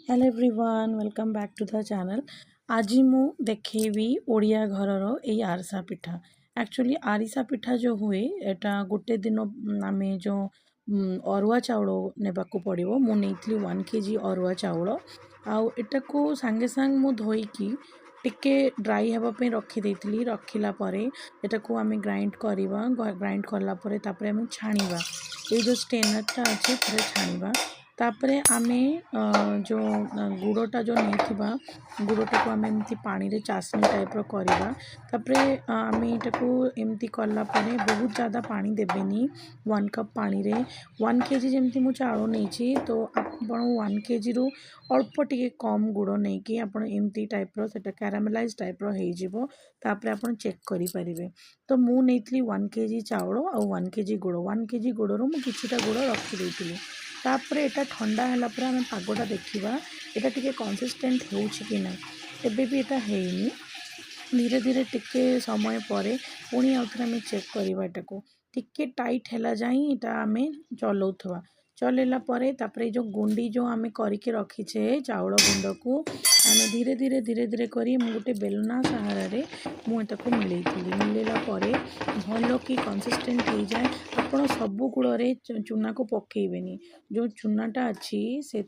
Hello everyone welcome back to the channel. आज मु देखेबी ओडिया घरर ये आरिसा पिठा। एक्चुअली आरिसा पिठा जो हुए एटा गोटे दिन आम जो अरुआ चाउल नेबाकू पड़ो। मु नहीं 1 kg अरुआ चाउल आटा को सांगे सांग मु धोईकी टिके ड्राई हेबापी रखी रखिला परे एटा को आम ग्राइंड करवा। ग्राइंड कला परे तापरे आम छाणीबा ये जो स्टेनरटा अच्छे थे छाणीबा। तापरे आमे जो गुड़टा जो नहीं गुड़टा को आम एमती पानी रे चासनी टाइप करवा। तापरे आम को एमती कला परे बहुत ज़्यादा पानी देबेनी। 1 कप पानी रे 1 kg जमती मु चाउल नहीं तो आप 1 kg रु अल्प टिके कम गुड़ नहीं कि आप एमती टाइप सेटा कैरामेलाइज टाइप तापरे आप चेक करें। तो मु नहीं 1 kg चाउल और 1 kg गुड़ 1 kg गुड़ मु किछिटा गुड़ रखी तापरे एटा ठंडा है पर आम पागटा देखा यहाँ टी कंसिस्टेंट हो ना एबे भी एटा हैनी। धीरे धीरे टिके समय पर पुणी आउ थे आम चेक करवा एटा को टिके टाइट है जाए यहाँ आम चलाउथवा। चलैला तापरे जो गुंडी जो आम करके रखीचे चाउल गुंड को आम धीरे धीरे धीरे धीरे करी गोटे बेलना सहारे मुझे मिलैला भल कि कंसिस्टेंट हो जाए। आपड़ सबू गुड़े चूना को पकेबेनी जो चूनाटा अच्छी से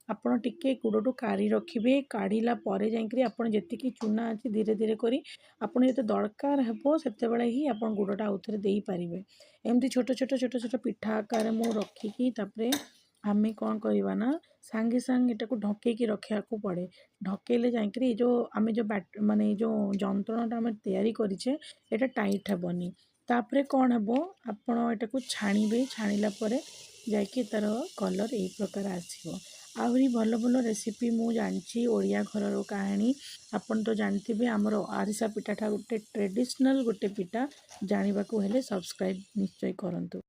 आपड़ टिके गुड़ काढ़ी रखिए। काढ़ला जाकि आपड़ जी चूना अच्छी धीरे धीरे करी आपड़ जो दरकार हे से ही आप गुड़टा आउ थे दे पारे। एमती छोट छोट छोट छोट पिठा आकार मु रखिकी तापरे आमे कौन करवा ना सांगे सांगे एटा को ढकेकी रखा पड़े। ढकेले जाकि जो आम जो बाट माने जो जंत्रणाटा आम तैयारी करें एटा टाइट हेबनी। तापरे कौन हे आपण एटा को छाणीबे छाणीला परे जाकि तार कलर यही प्रकार आसो। आहरी भल भल रेसिपी मु जानची ओडिया घरर कहानी आपन तो जानते आमर आरिसा पिठाटा गोटे ट्रेडिशनल गोटे पिठा जानवा को हेले सब्सक्राइब निश्चय करंतु।